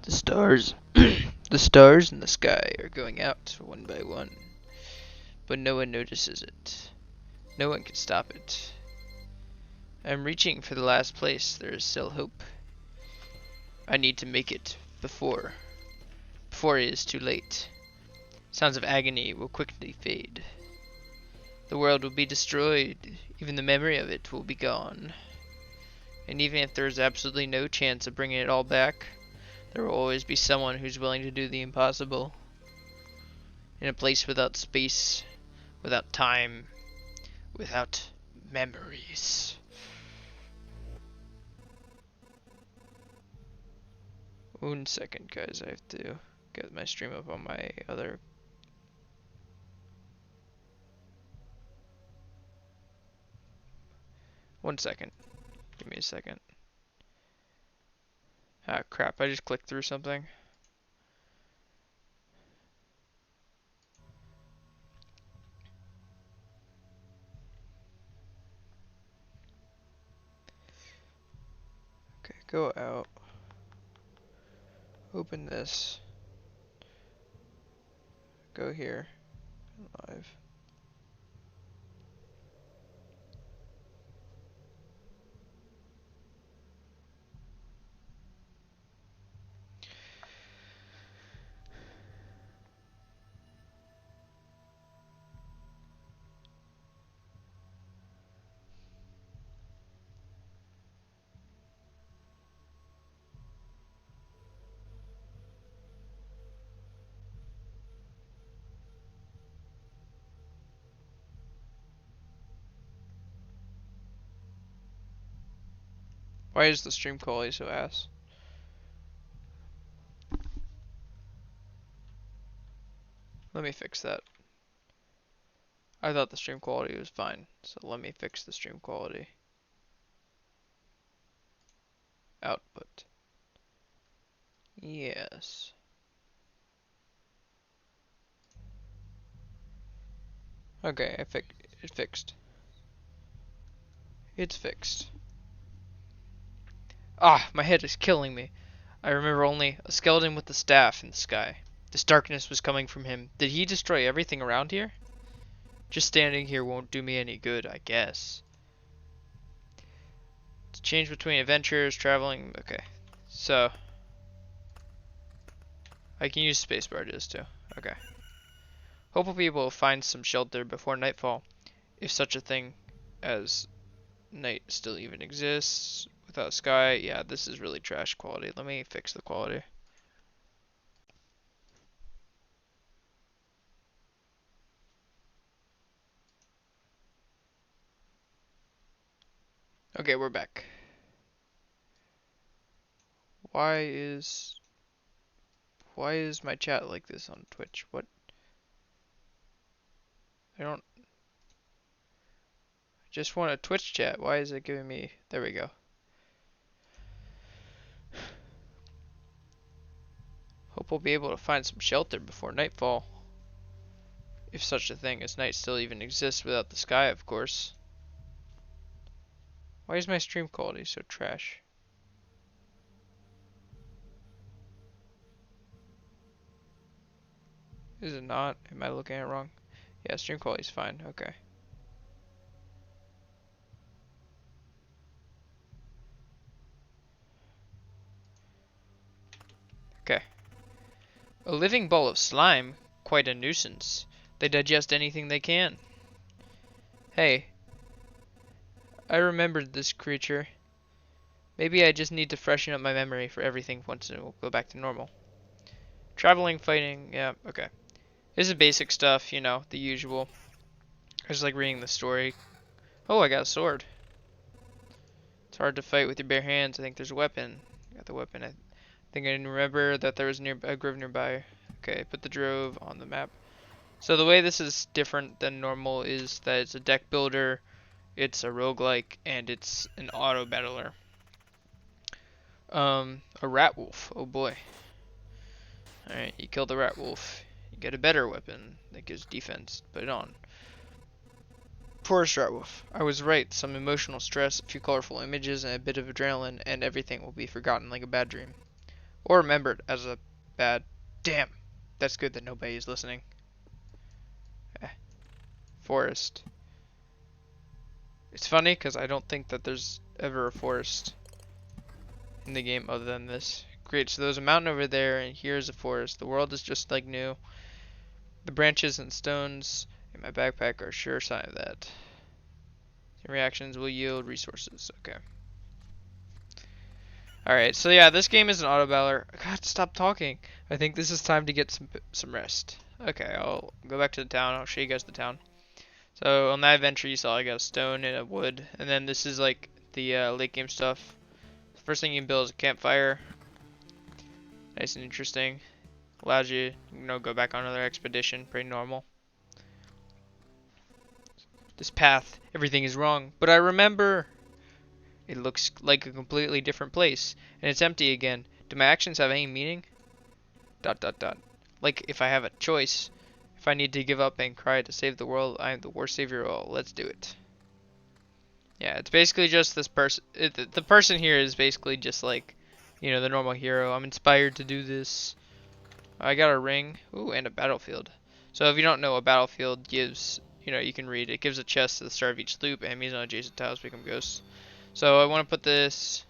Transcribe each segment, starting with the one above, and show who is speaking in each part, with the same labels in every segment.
Speaker 1: The stars, the stars in the sky are going out one by one, but no one notices it. No one can stop it. I'm reaching for the last place. There is still hope. I need to make it before it is too late. Sounds of agony will quickly fade. The world will be destroyed. Even the memory of it will be gone. And even if there is absolutely no chance of bringing it all back, there will always be someone who's willing to do the impossible. In a place without space, without time, without memories. One second, guys. I have to get my stream up on my other. One second. Give me a second. Ah, crap. I just clicked through something. Okay, go out. Open this. Go here. Live. Why is the stream quality so ass? Let me fix that. I thought the stream quality was fine, so let me fix the stream quality. Output. Yes. Okay, it fixed. It's fixed. Ah, my head is killing me. I remember only a skeleton with a staff in the sky. This darkness was coming from him. Did he destroy everything around here? Just standing here won't do me any good, I guess. To change between adventures, traveling. Okay, so I can use spacebar to this too. Okay. Hope we'll be able to find some shelter before nightfall, if such a thing as night still even exists. Without sky, yeah, this is really trash quality. Let me fix the quality. Okay, we're back. Why is my chat like this on Twitch? What? I don't just want a Twitch chat. Why is it giving me? There we go. Hope we'll be able to find some shelter before nightfall. If such a thing as night still even exists without the sky, of course. Why is my stream quality so trash? Is it not? Am I looking at it wrong? Yeah, stream quality is fine. Okay. Okay. A living ball of slime? Quite a nuisance. They digest anything they can. Hey, I remembered this creature. Maybe I just need to freshen up my memory for everything once it will go back to normal. Traveling, fighting, yeah, okay. This is basic stuff, you know, the usual. I just like reading the story. Oh, I got a sword. It's hard to fight with your bare hands. I think there's a weapon. Got the weapon. I think I didn't remember that there was a grove nearby. Okay, put the drove on the map. So the way this is different than normal is that it's a deck builder, it's a roguelike, and it's an auto battler. A rat wolf. Oh boy. Alright, you kill the rat wolf. You get a better weapon that gives defense. Put it on. Poor rat wolf. I was right. Some emotional stress, a few colorful images, and a bit of adrenaline, and everything will be forgotten like a bad dream. Or remembered as a bad. Damn. That's good that nobody is listening. Forest. It's funny because I don't think that there's ever a forest in the game other than this. Great, so there's a mountain over there and here's a forest. The world is just like new. The branches and stones in my backpack are a sure sign of that. Reactions will yield resources. Okay. Alright, so yeah, this game is an auto battler. God, stop talking. I think this is time to get some rest. Okay, I'll go back to the town. I'll show you guys the town. So on that adventure you saw I got a stone and a wood. And then this is like the late game stuff. The first thing you can build is a campfire. Nice and interesting. Allows you, go back on another expedition. Pretty normal. This path, everything is wrong. But I remember. It looks like a completely different place. And it's empty again. Do my actions have any meaning? ... Like if I have a choice. If I need to give up and cry to save the world, I am the worst savior of all. Let's do it. Yeah, it's basically just this person. The person here is basically just like, the normal hero. I'm inspired to do this. I got a ring. Ooh, and a battlefield. So if you don't know, a battlefield gives, you can read. It gives a chest at the start of each loop. Enemies on adjacent tiles become ghosts. So I want to put this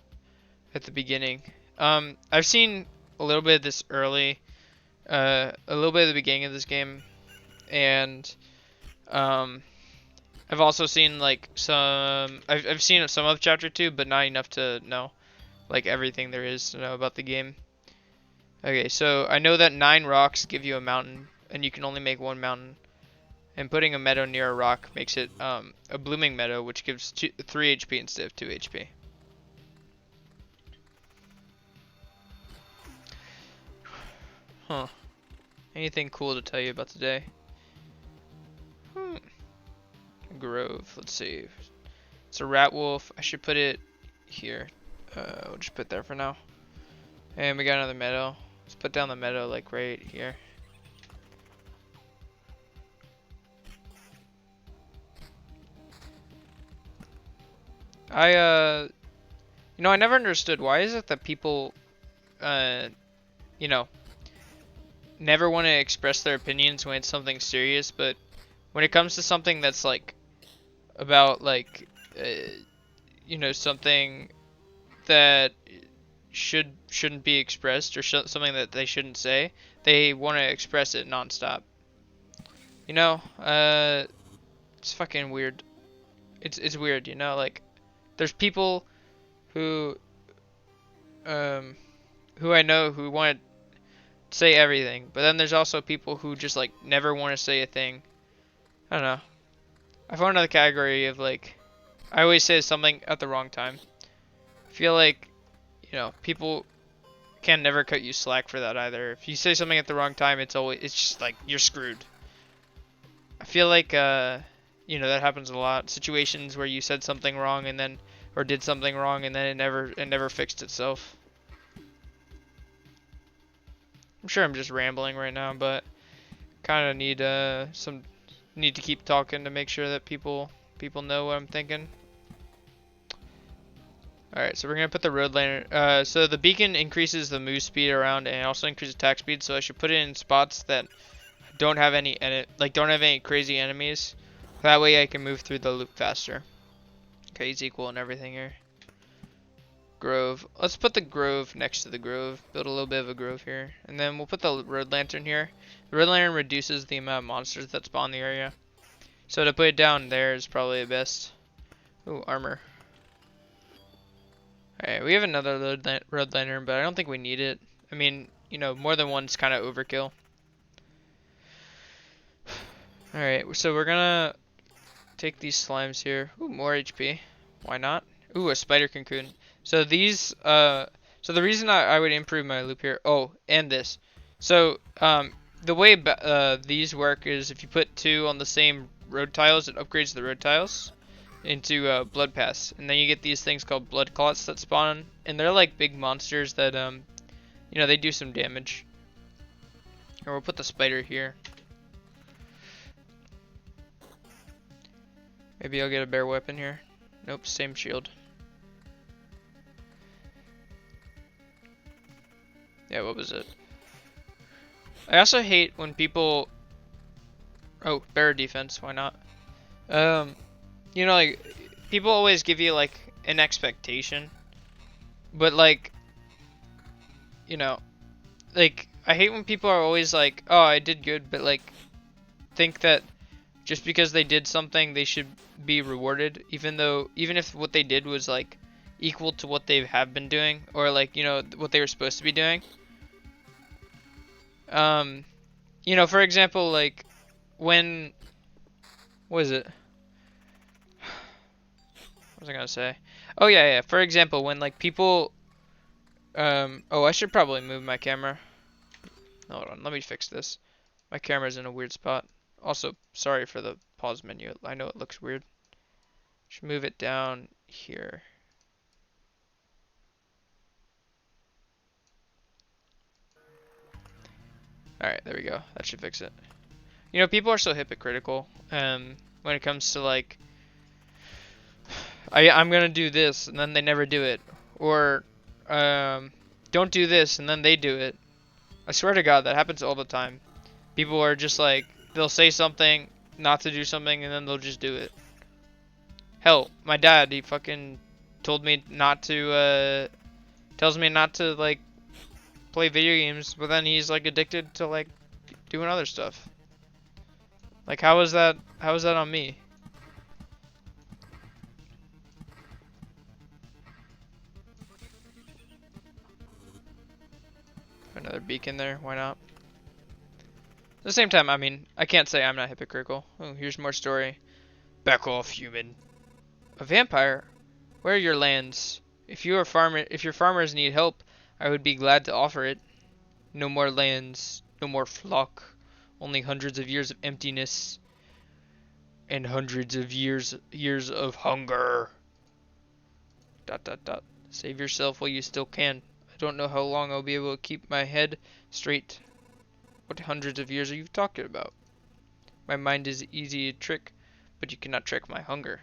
Speaker 1: at the beginning. I've seen a little bit of this early, a little bit at the beginning of this game, and I've also seen like I've seen some of chapter 2, but not enough to know like everything there is to know about the game. Okay, so I know that 9 rocks give you a mountain, and you can only make 1 mountain. And putting a meadow near a rock makes it a blooming meadow, which gives 3 HP instead of 2 HP. Huh. Anything cool to tell you about today? Grove. Let's see. It's a rat wolf. I should put it here. We'll just put it there for now. And we got another meadow. Let's put down the meadow like right here. I never understood why is it that people never want to express their opinions when it's something serious, but when it comes to something that's like about like something that shouldn't be expressed or something that they shouldn't say, they want to express it nonstop. It's fucking weird. It's weird, like there's people who I know who want to say everything, but then there's also people who just like never want to say a thing. I don't know. I found another category of like, I always say something at the wrong time. I feel like, people can never cut you slack for that either. If you say something at the wrong time, it's just like you're screwed. I feel like that happens a lot. Situations where you said something wrong and then or did something wrong and then it never fixed itself. I'm sure I'm just rambling right now, but kind of need to keep talking to make sure that people know what I'm thinking. Alright, so we're gonna put the road lantern. So the beacon increases the move speed around and also increases attack speed. So I should put it in spots that don't have any crazy enemies. That way I can move through the loop faster. Okay, he's equal and everything here. Grove. Let's put the grove next to the grove. Build a little bit of a grove here, and then we'll put the road lantern here. The road lantern reduces the amount of monsters that spawn in the area. So to put it down there is probably the best. Ooh, armor. Alright, we have another road lantern, but I don't think we need it. I mean, more than one's kind of overkill. Alright, so we're gonna take these slimes here. Ooh, more HP. Why not? Ooh, a spider cocoon. So these, so the reason I would improve my loop here. Oh, and this. So, the way these work is if you put 2 on the same road tiles, it upgrades the road tiles into blood paths, and then you get these things called blood clots that spawn, and they're like big monsters that they do some damage. Or we'll put the spider here. Maybe I'll get a bear weapon here. Nope, same shield. Yeah, what was it? I also hate when people... Oh, bear defense, why not? You know, like, people always give you, like, an expectation. But, like, you know, like, I hate when people are always like, oh, I did good, but, like, think that just because they did something, they should be rewarded, even if what they did was, like, equal to what they have been doing, or, like, you know, what they were supposed to be doing. You know, for example, like, when... What is it? What was I gonna say? Oh, yeah. For example, when, like, people... Oh, I should probably move my camera. Hold on, let me fix this. My camera's in a weird spot. Also, sorry for the pause menu. I know it looks weird. Should move it down here. Alright, there we go. That should fix it. You know, people are so hypocritical when it comes to, like, I'm gonna do this, and then they never do it. Or, don't do this, and then they do it. I swear to God, that happens all the time. People are just like, they'll say something, not to do something, and then they'll just do it. Hell, my dad, he fucking told me not to, tells me not to, like, play video games, but then he's, like, addicted to, like, doing other stuff. Like, how is that on me? Another beacon there, why not? At the same time, I mean, I can't say I'm not hypocritical. Oh, here's more story. Back off, human. A vampire? Where are your lands? If your farmers need help, I would be glad to offer it. No more lands, no more flock, only hundreds of years of emptiness and hundreds of years of hunger. ... Save yourself while you still can. I don't know how long I'll be able to keep my head straight. What hundreds of years are you talking about? My mind is easy to trick, but you cannot trick my hunger.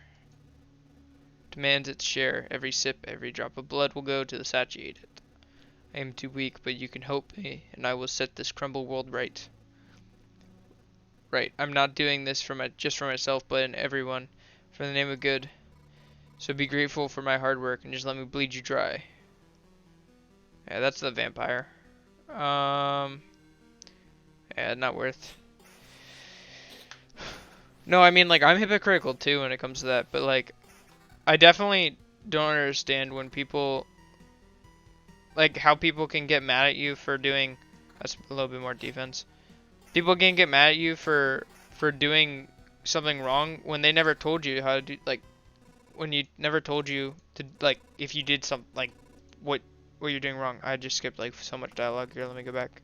Speaker 1: Demands its share. Every sip, every drop of blood will go to satiate it. I am too weak, but you can help me, and I will set this crumbled world right. Right, I'm not doing this just for myself, but in everyone, for the name of good. So be grateful for my hard work, and just let me bleed you dry. Yeah, that's the vampire. Yeah, not worth. No, I mean, like, I'm hypocritical too when it comes to that, but, like, I definitely don't understand when people, like, how people can get mad at you for doing, that's a little bit more defense. People can get mad at you for doing something wrong when they never told you how to do, like, when you never told you to, like, if you did something, like, what you're doing wrong. I just skipped, like, so much dialogue here. Let me go back.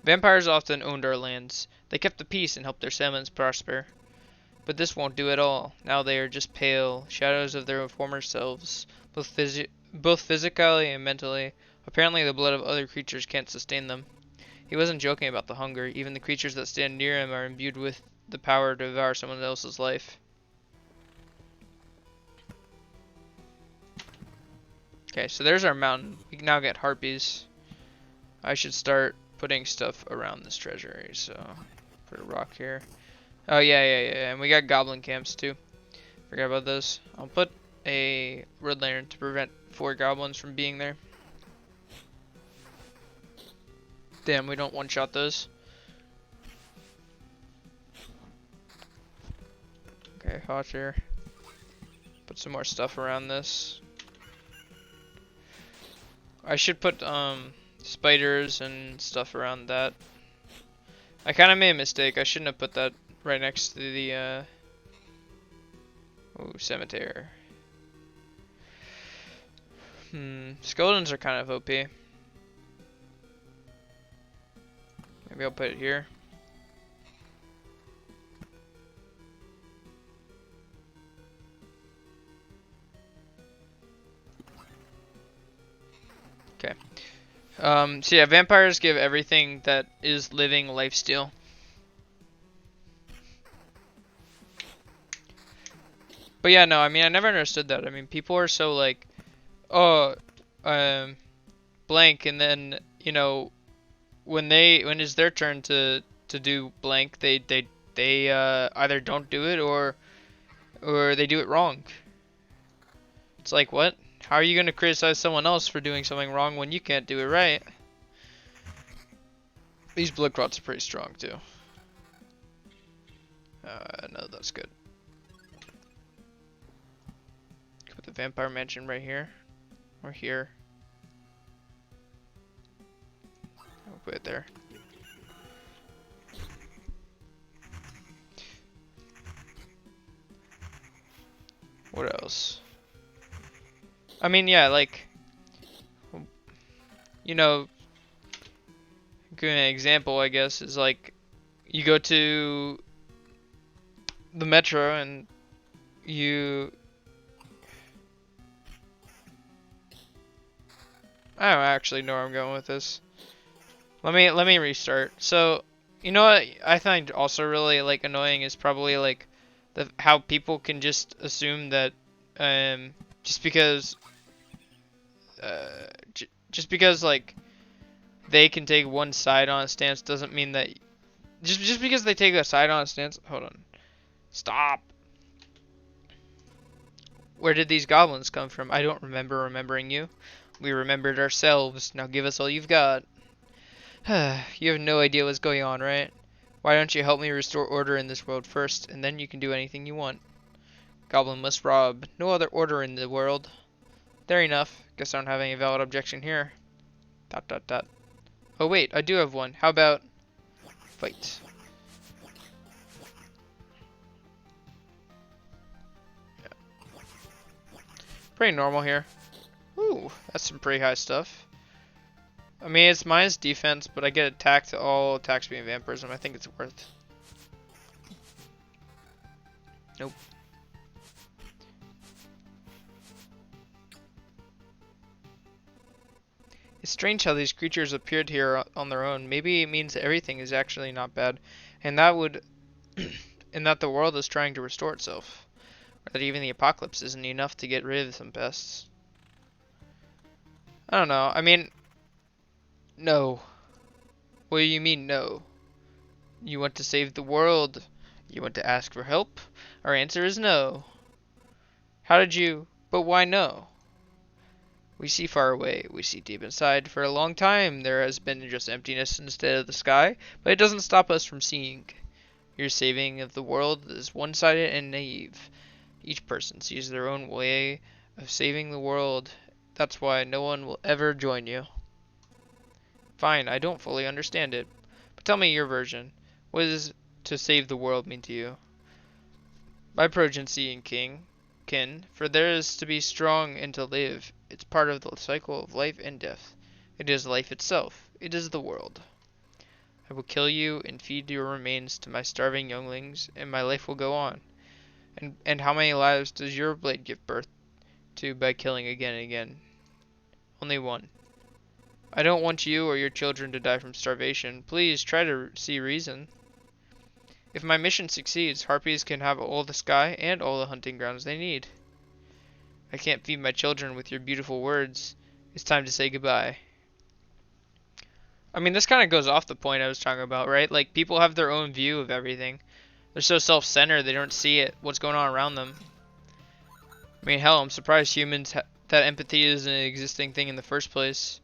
Speaker 1: Vampires often owned our lands. They kept the peace and helped their settlements prosper. But this won't do at all. Now they are just pale shadows of their former selves, both physically and mentally. Apparently the blood of other creatures can't sustain them. He wasn't joking about the hunger. Even the creatures that stand near him are imbued with the power to devour someone else's life. Okay, so there's our mountain. We can now get harpies. I should start putting stuff around this treasury, so put a rock here. Oh, yeah, and we got goblin camps too. Forgot about those. I'll put a red lantern to prevent 4 goblins from being there. Damn, we don't one-shot those. Okay, hot here. Put some more stuff around this. I should put spiders and stuff around that. I kind of made a mistake. I shouldn't have put that right next to the cemetery. Skeletons are kind of OP. Maybe I'll put it here. Okay. So yeah, vampires give everything that is living lifesteal. But yeah, no, I mean, I never understood that. I mean, people are so like, oh, blank, and then you know when it's their turn to do blank, they either don't do it or they do it wrong. It's like, what? How are you gonna criticize someone else for doing something wrong when you can't do it right? These blood rods are pretty strong too. No, that's good. Put the vampire mansion right here, or here. I'll put it there. What else? I mean, yeah, like, you know, good example, I guess, is like, you go to the metro and you, I don't actually know where I'm going with this. Let me restart. So, you know what I find also really like annoying is probably like how people can just assume that just because just because like they can take one side on a stance doesn't mean that just because they take a side on a stance. Hold on. Stop. Where did these goblins come from? I don't remember remembering you. We remembered ourselves. Now give us all you've got. You have no idea what's going on, right? Why don't you help me restore order in this world first, and then you can do anything you want. Goblin must rob. No other order in the world. There enough. Guess I don't have any valid objection here. Dot dot dot. Oh wait, I do have one. How about fight? Yeah. Pretty normal here. Ooh, that's some pretty high stuff. I mean, it's minus defense, but I get attacked to all attacks being vampirism. I think it's worth. Nope. It's strange how these creatures appeared here on their own. Maybe it means everything is actually not bad, and that would, and that the world is trying to restore itself, or that even the apocalypse isn't enough to get rid of some pests. I don't know. I mean, no. What do you mean, no? You want to save the world. You want to ask for help? Our answer is no. How did you... But why no? We see far away. We see deep inside. For a long time, there has been just emptiness instead of the sky, but it doesn't stop us from seeing. Your saving of the world is one-sided and naive. Each person sees their own way of saving the world. That's why no one will ever join you. Fine, I don't fully understand it. But tell me your version. What does to save the world mean to you? My progeny and kin, for there is to be strong and to live. It's part of the cycle of life and death. It is life itself. It is the world. I will kill you and feed your remains to my starving younglings, and my life will go on. And how many lives does your blade give birth to by killing again and again? Only one. I don't want you or your children to die from starvation. Please try to see reason. If my mission succeeds, harpies can have all the sky and all the hunting grounds they need. I can't feed my children with your beautiful words. It's time to say goodbye. I mean, this kind of goes off the point I was talking about, right? Like, people have their own view of everything. They're so self-centered, they don't see it, what's going on around them. I mean, hell, I'm surprised humans that empathy is an existing thing in the first place.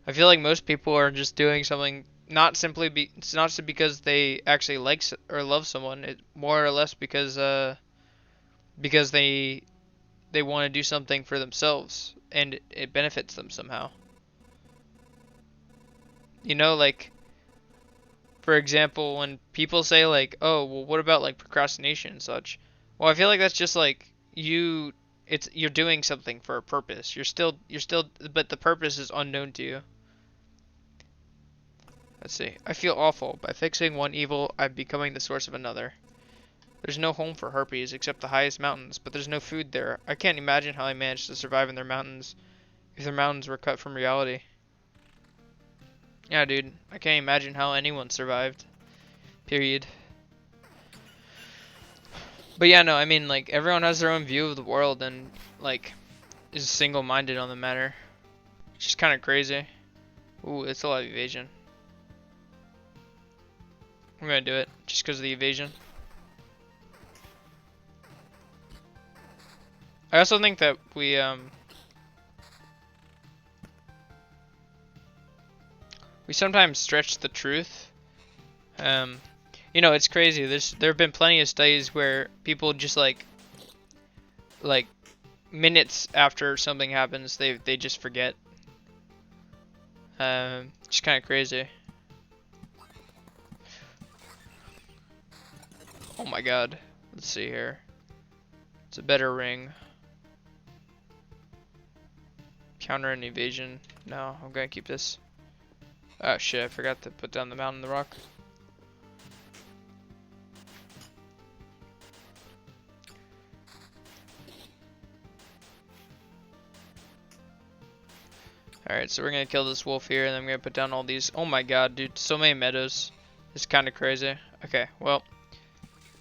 Speaker 1: I feel like most people are just doing something not simply it's not because they actually like or love someone. It more or less because they want to do something for themselves and it benefits them somehow. You know, like, for example, when people say like, "Oh, well, what about like procrastination and such?" Well, I feel like that's just like you're doing something for a purpose. You're still, but the purpose is unknown to you. Let's see. I feel awful. By fixing one evil, I'm becoming the source of another. There's no home for harpies except the highest mountains, but there's no food there. I can't imagine how they managed to survive in their mountains if their mountains were cut from reality. Yeah, dude. I can't imagine how anyone survived. Period. But yeah, no, I mean, like, everyone has their own view of the world and, like, is single-minded on the matter. It's just kind of crazy. Ooh, it's a lot of evasion. I'm gonna do it just because of the evasion. I also think that we sometimes stretch the truth. You know, it's crazy. There have been plenty of studies where people just like minutes after something happens, they just forget. Just kind of crazy. Oh my god. Let's see here. It's a better ring. Counter and evasion. No, I'm gonna keep this. Oh shit, I forgot to put down the mountain and the rock. Alright, so we're gonna kill this wolf here, and then I'm gonna put down all these. Oh my god, dude, so many meadows. It's kind of crazy. Okay, well,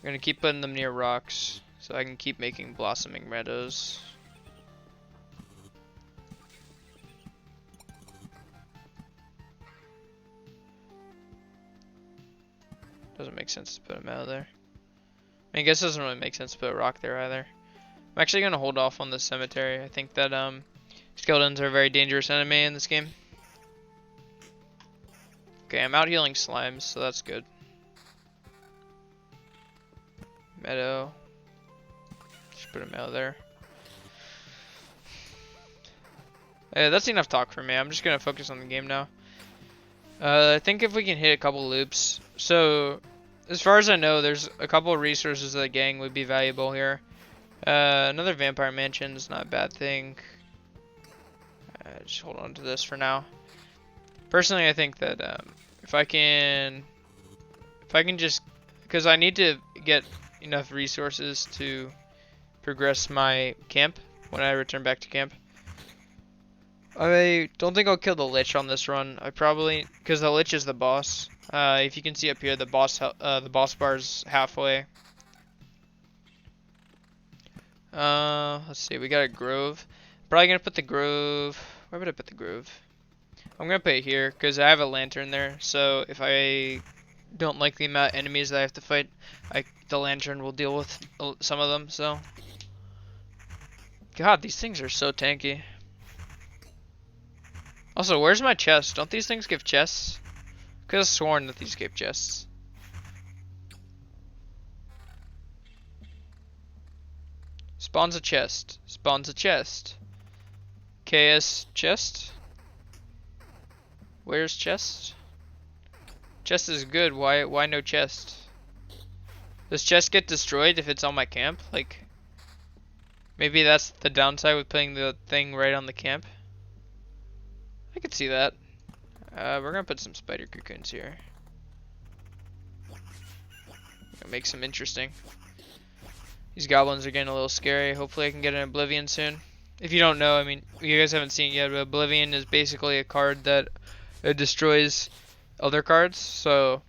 Speaker 1: we're gonna keep putting them near rocks, so I can keep making blossoming meadows. Doesn't make sense to put them out there. I guess it doesn't really make sense to put a rock there either. I'm actually gonna hold off on this cemetery. I think that skeletons are a very dangerous enemy in this game. Okay, I'm out healing slimes, so that's good. Meadow. Just put them out there. Yeah, that's enough talk for me. I'm just gonna focus on the game now. I think if we can hit a couple loops. So, as far as I know, there's a couple of resources that the gang would be valuable here. Another vampire mansion is not a bad thing. Just hold on to this for now. Personally, I think that if I can just, because I need to get enough resources to progress my camp when I return back to camp. I don't think I'll kill the Lich on this run. I probably, because the Lich is the boss. If you can see up here, the boss bar's halfway. Let's see, we got a grove. Probably gonna put the grove. Where would I put the grove? I'm gonna put it here because I have a lantern there. So if I don't like the amount of enemies that I have to fight, the lantern will deal with some of them. So, God, these things are so tanky. Also, where's my chest? Don't these things give chests? Could have sworn that these gave chests. Spawns a chest. Spawns a chest. KS chest? Where's chest? Chest is good. Why no chest? Does chest get destroyed if it's on my camp? Like, maybe that's the downside with putting the thing right on the camp. I could see that. We're gonna put some spider cocoons here. Gonna make some interesting. These goblins are getting a little scary. Hopefully I can get an Oblivion soon. If you don't know, I mean, you guys haven't seen it yet, but Oblivion is basically a card that destroys other cards, so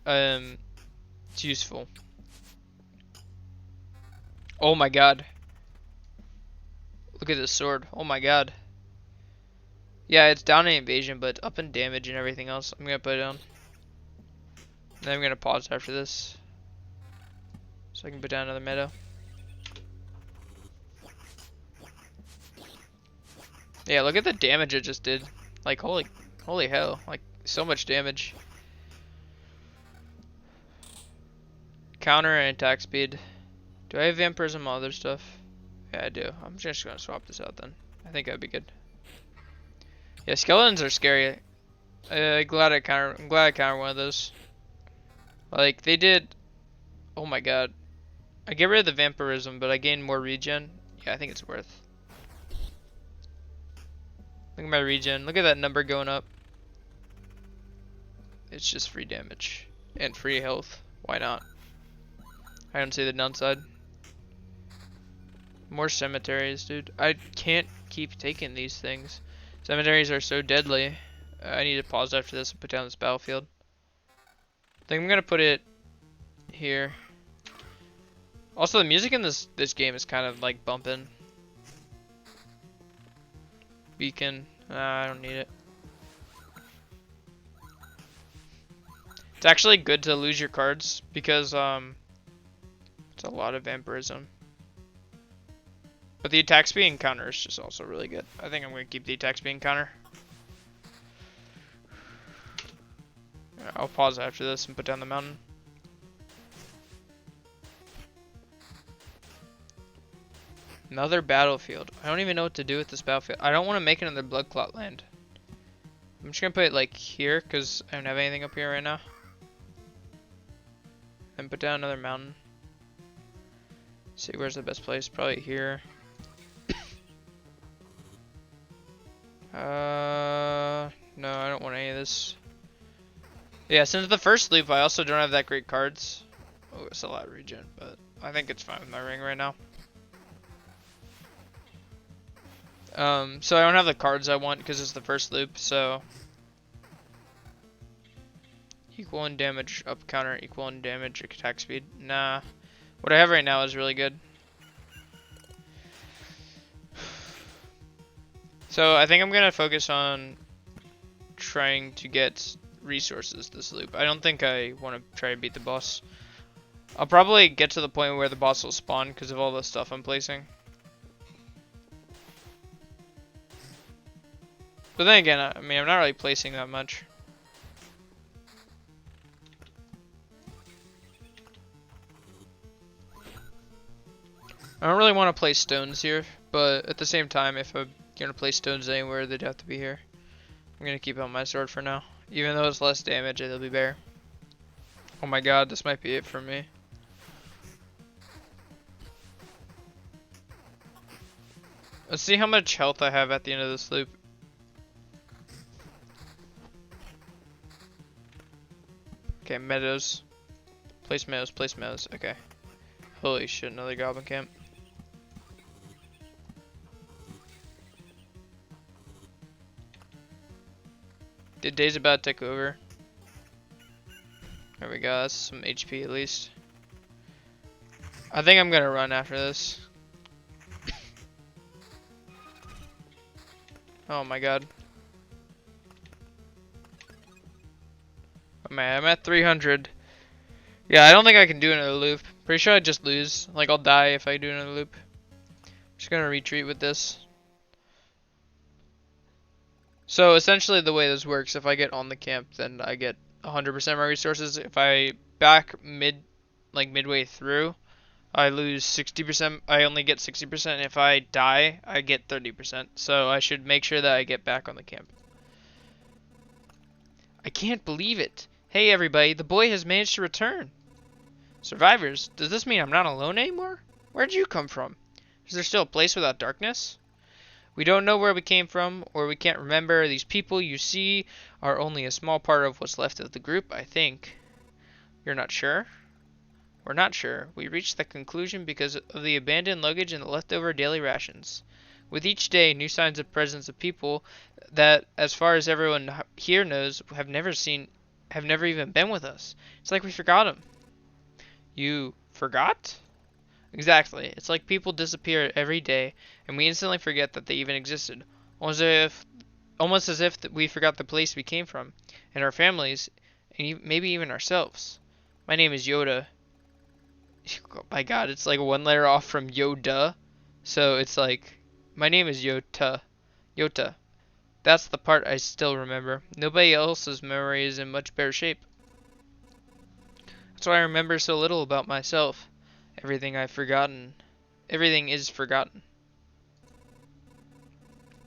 Speaker 1: it's useful. Oh my god. Look at this sword. Oh my god. Yeah, it's down in invasion, but up in damage and everything else. I'm gonna put it down. Then I'm gonna pause after this, so I can put down another meadow. Yeah, look at the damage it just did. Like, holy hell. Like, so much damage. Counter and attack speed. Do I have vampirism and other stuff? Yeah, I do. I'm just gonna swap this out then. I think that'd be good. Yeah, skeletons are scary. I'm glad I counter one of those. Like, they did. Oh my god. I get rid of the vampirism, but I gain more regen. Yeah, I think it's worth. Look at my regen. Look at that number going up. It's just free damage and free health. Why not? I don't see the downside. More cemeteries, dude. I can't keep taking these things. Cemeteries are so deadly. I need to pause after this and put down this battlefield. I think I'm gonna put it here. Also, the music in this game is kind of like bumping. Beacon. I don't need it. It's actually good to lose your cards because it's a lot of vampirism. But the attack speed and counter is just also really good. I think I'm going to keep the attack speed and counter. I'll pause after this and put down the mountain. Another battlefield. I don't even know what to do with this battlefield. I don't want to make another blood clot land. I'm just going to put it like here because I don't have anything up here right now. And put down another mountain. See, where's the best place? Probably here. No, I don't want any of this. Yeah, since the first loop, I also don't have that great cards. Oh, it's a lot of regen, but I think it's fine with my ring right now. So I don't have the cards I want because it's the first loop, so equal in damage, up counter, equal in damage, attack speed. Nah, what I have right now is really good. So I think I'm gonna focus on trying to get resources this loop. I don't think I want to try to beat the boss. I'll probably get to the point where the boss will spawn because of all the stuff I'm placing. But then again, I mean, I'm not really placing that much. I don't really want to place stones here, but at the same time, if I'm gonna place stones anywhere, they'd have to be here. I'm gonna keep on my sword for now. Even though it's less damage, it'll be better. Oh my god, this might be it for me. Let's see how much health I have at the end of this loop. Okay, meadows. Place meadows, place meadows. Okay. Holy shit, another goblin camp. The day's about to take over. There we go, that's some HP at least. I think I'm gonna run after this. Oh my god. Oh man, I'm at 300. Yeah, I don't think I can do another loop. Pretty sure I'd just lose. Like, I'll die if I do another loop. Just gonna retreat with this. So essentially the way this works, if I get on the camp, then I get 100% of my resources. If I back midway through, I lose 60%. I only get 60%. If I die, I get 30%. So I should make sure that I get back on the camp. I can't believe it. Hey everybody, the boy has managed to return. Survivors, does this mean I'm not alone anymore? Where'd you come from? Is there still a place without darkness? We don't know where we came from, or we can't remember. These people you see are only a small part of what's left of the group, I think. You're not sure? We're not sure. We reached that conclusion because of the abandoned luggage and the leftover daily rations. With each day, new signs of presence of people that, as far as everyone here knows, have never even been with us. It's like we forgot them. You forgot? Exactly. It's like people disappear every day, and we instantly forget that they even existed. Almost as if we forgot the place we came from, and our families, and maybe even ourselves. My name is Yoda. Oh my god, it's like one letter off from Yoda. So it's like, my name is Yota. Yota. That's the part I still remember. Nobody else's memory is in much better shape. That's why I remember so little about myself. Everything is forgotten.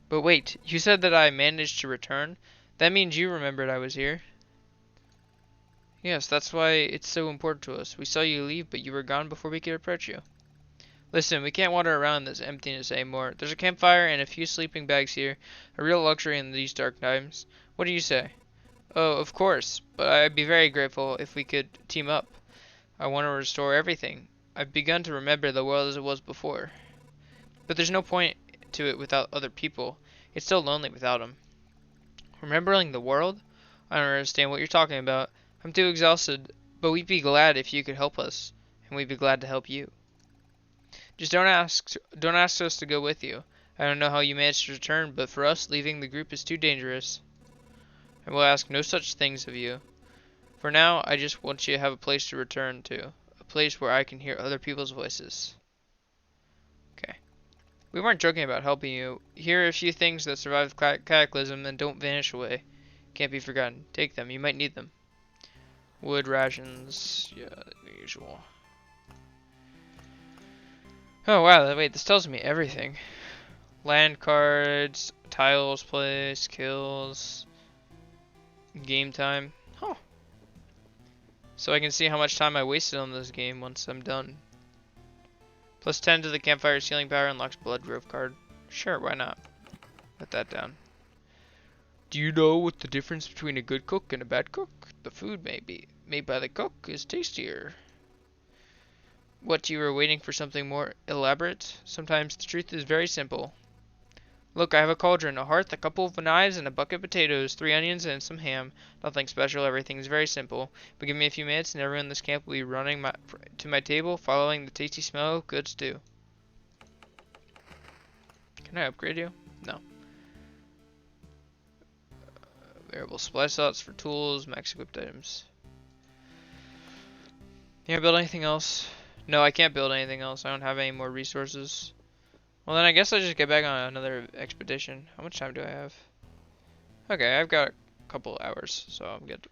Speaker 1: But wait, you said that I managed to return? That means you remembered I was here. Yes, that's why it's so important to us. We saw you leave, but you were gone before we could approach you. Listen, we can't wander around this emptiness anymore. There's a campfire and a few sleeping bags here. A real luxury in these dark times. What do you say? Oh, of course, but I'd be very grateful if we could team up. I want to restore everything. I've begun to remember the world as it was before. But there's no point to it without other people. It's so lonely without them. Remembering the world? I don't understand what you're talking about. I'm too exhausted, but we'd be glad if you could help us, and we'd be glad to help you. Just don't ask us to go with you. I don't know how you managed to return, but for us, leaving the group is too dangerous. I will ask no such things of you. For now, I just want you to have a place to return to. A place where I can hear other people's voices. Okay. We weren't joking about helping you. Here are a few things that survive the cataclysm and don't vanish away. Can't be forgotten. Take them. You might need them. Wood rations. Yeah, the usual. Oh wow, wait, this tells me everything. Land cards, tiles placed, kills, game time. Huh. So I can see how much time I wasted on this game once I'm done. Plus 10 to the campfire healing power unlocks blood growth card. Sure, why not? Put that down. Do you know what the difference between a good cook and a bad cook? The food may be made by the cook is tastier. What, you were waiting for something more elaborate? Sometimes the truth is very simple. Look, I have a cauldron, a hearth, a couple of knives, and a bucket of potatoes, 3 onions, and some ham. Nothing special, everything is very simple. But give me a few minutes and everyone in this camp will be running to my table, following the tasty smell of good stew. Can I upgrade you? No. Variable supply slots for tools, max equipped items. Can I build anything else? No, I can't build anything else. I don't have any more resources. Well, then I guess I'll just get back on another expedition. How much time do I have? Okay, I've got a couple hours, so I'm good.